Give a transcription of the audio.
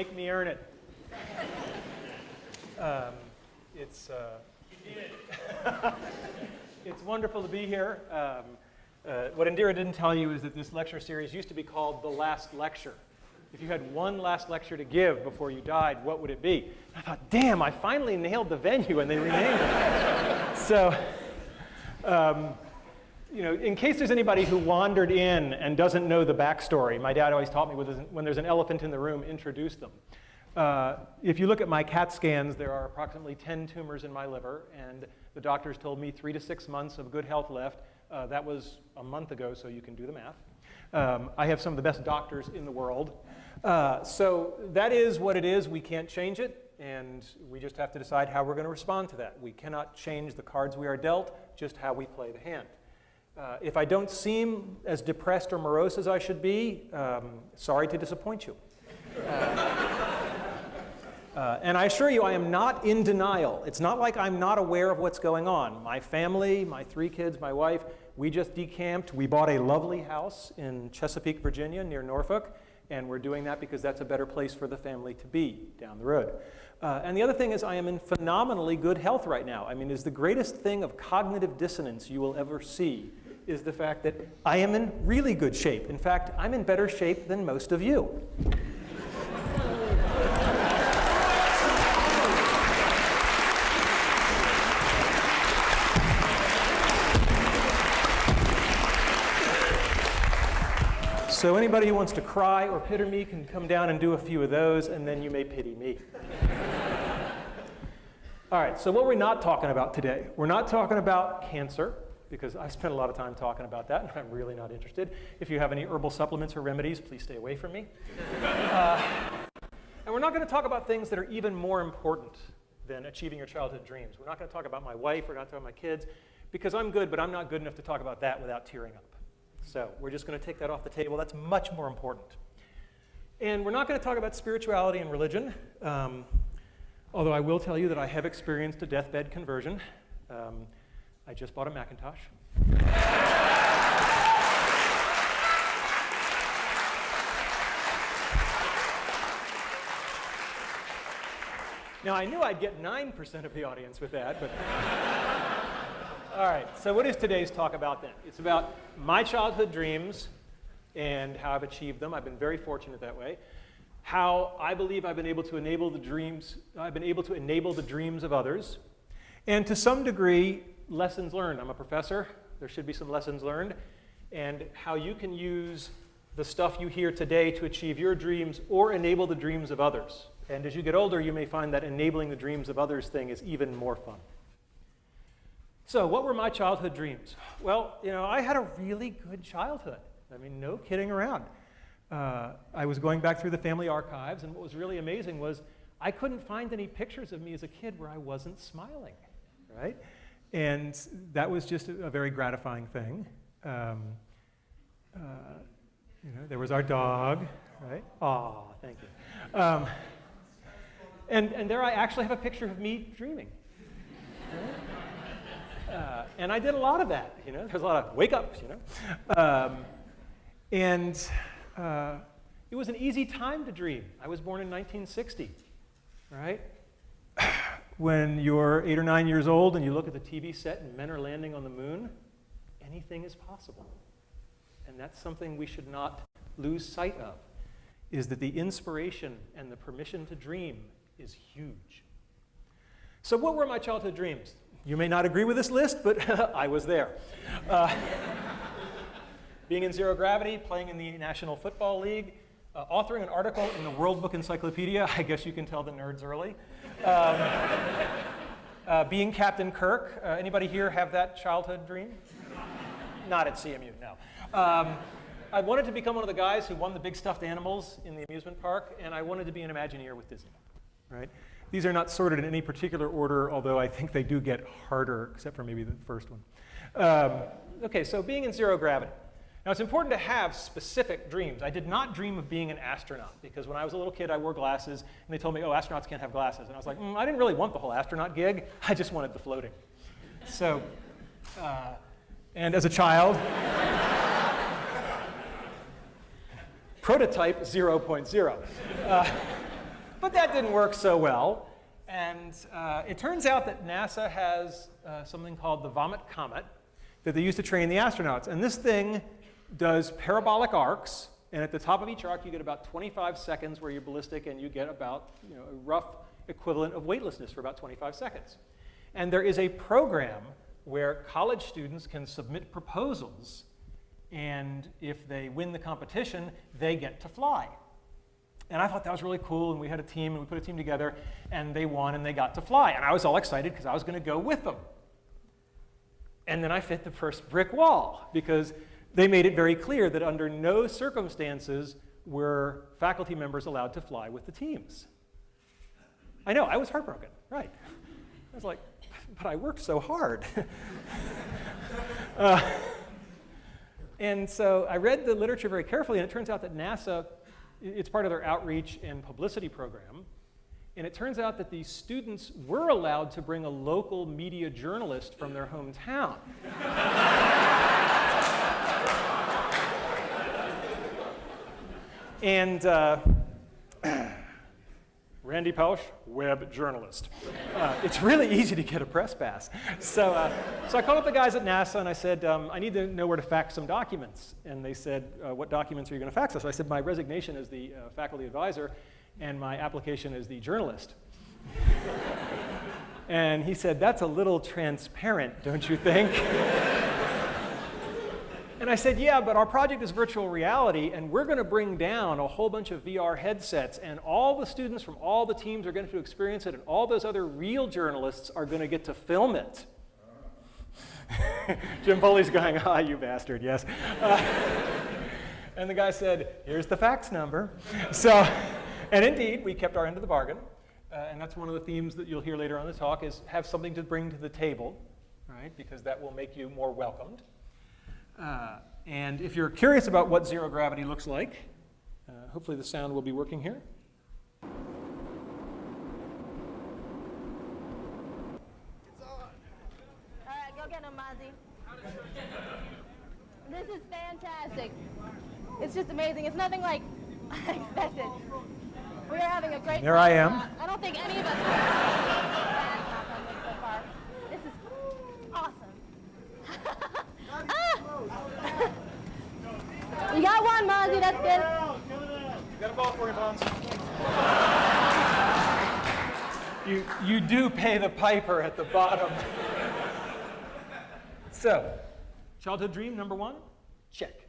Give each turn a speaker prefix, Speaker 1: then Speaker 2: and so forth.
Speaker 1: Make me earn it. It's wonderful to be here. What Indira didn't tell you is that this lecture series used to be called The Last Lecture. If you had one last lecture to give before you died, what would it be? And I thought, damn, I finally nailed the venue, and they renamed it. So, in case there's anybody who wandered in and doesn't know the backstory, my dad always taught me when there's an elephant in the room, introduce them. If you look at my CAT scans, there are approximately 10 tumors in my liver, and the doctors told me 3 to 6 months of good health left. That was a month ago, so you can do the math. I have some of the best doctors in the world. So that is what it is. We can't change it, and we just have to decide how we're going to respond to that. We cannot change the cards we are dealt, just how we play the hand. If I don't seem as depressed or morose as I should be, sorry to disappoint you. And I assure you, I am not in denial. It's not like I'm not aware of what's going on. My family, my 3 kids, my wife, we just decamped. We bought a lovely house in Chesapeake, Virginia, near Norfolk, and we're doing that because that's a better place for the family to be down the road. And the other thing is I am in phenomenally good health right now. I mean, it's the greatest thing of cognitive dissonance you will ever see is the fact that I am in really good shape. In fact, I'm in better shape than most of you. So anybody who wants to cry or pity me can come down and do a few of those, and then you may pity me. All right, so what we're not talking about today, we're not talking about cancer, because I spent a lot of time talking about that, and I'm really not interested. If you have any herbal supplements or remedies, please stay away from me. And we're not going to talk about things that are even more important than achieving your childhood dreams. We're not going to talk about my wife, we're not talking about my kids, because I'm good, but I'm not good enough to talk about that without tearing up. So we're just going to take that off the table. That's much more important. And we're not going to talk about spirituality and religion, although I will tell you that I have experienced a deathbed conversion. I just bought a Macintosh. Now, I knew I'd get 9% of the audience with that, but... All right, so what is today's talk about then? It's about my childhood dreams and how I've achieved them. I've been very fortunate that way. How I believe I've been able to enable the dreams of others. And to some degree, lessons learned. I'm a professor. There should be some lessons learned. And how you can use the stuff you hear today to achieve your dreams or enable the dreams of others. And as you get older, you may find that enabling the dreams of others thing is even more fun. So what were my childhood dreams? Well, I had a really good childhood. I mean, no kidding around. I was going back through the family archives, and what was really amazing was I couldn't find any pictures of me as a kid where I wasn't smiling, right? And that was just a very gratifying thing. There was our dog, right? Aw, thank you. And there I actually have a picture of me dreaming. Right? And I did a lot of that, There's a lot of wake-ups, it was an easy time to dream. I was born in 1960, right? When you're 8 or 9 years old and you look at the TV set and men are landing on the moon, anything is possible. And that's something we should not lose sight of, is that the inspiration and the permission to dream is huge. So what were my childhood dreams? You may not agree with this list, but I was there. Being in zero gravity, playing in the National Football League, authoring an article in the World Book Encyclopedia. I guess you can tell the nerds early. Being Captain Kirk. Anybody here have that childhood dream? Not at CMU, no. I wanted to become one of the guys who won the big stuffed animals in the amusement park, and I wanted to be an Imagineer with Disney, right? These are not sorted in any particular order, although I think they do get harder, except for maybe the first one. Okay, so being in zero gravity. Now, it's important to have specific dreams. I did not dream of being an astronaut, because when I was a little kid, I wore glasses, and they told me, oh, astronauts can't have glasses. And I was like, I didn't really want the whole astronaut gig. I just wanted the floating. So, and as a child, prototype 0.0. But that didn't work so well. And it turns out that NASA has something called the Vomit Comet that they use to train the astronauts. And this thing does parabolic arcs. And at the top of each arc, you get about 25 seconds where you're ballistic, and you get about a rough equivalent of weightlessness for about 25 seconds. And there is a program where college students can submit proposals, and if they win the competition, they get to fly. And I thought that was really cool, and we had a team, and we put a team together, and they won, and they got to fly. And I was all excited because I was going to go with them. And then I hit the first brick wall, because they made it very clear that under no circumstances were faculty members allowed to fly with the teams. I know, I was heartbroken, right. I was like, but I worked so hard. And so I read the literature very carefully, and it turns out that NASA, it's part of their outreach and publicity program, and it turns out that these students were allowed to bring a local media journalist from their hometown. And Randy Pausch, web journalist. It's really easy to get a press pass. So I called up the guys at NASA and I said, I need to know where to fax some documents. And they said, what documents are you going to fax us? So I said, my resignation as the faculty advisor and my application as the journalist. And he said, that's a little transparent, don't you think? And I said, yeah, but our project is virtual reality, and we're going to bring down a whole bunch of VR headsets, and all the students from all the teams are going to experience it, and all those other real journalists are going to get to film it. Jim Foley's going, ah, you bastard, yes. And the guy said, here's the fax number. So, and indeed, we kept our end of the bargain, and that's one of the themes that you'll hear later on in the talk is have something to bring to the table, right? Because that will make you more welcomed. And if you're curious about what zero gravity looks like, hopefully the sound will be working here.
Speaker 2: It's on. All right, go get him, Mozzie. This is fantastic. It's just amazing. It's nothing like I expected. We are having a great time.
Speaker 1: There I am.
Speaker 2: I don't think any of us have on this so far. This is awesome. You got one, Mozzie, that's good.
Speaker 1: Got a ball for you, Bones. You do pay the piper at the bottom. So, childhood dream number one? Check.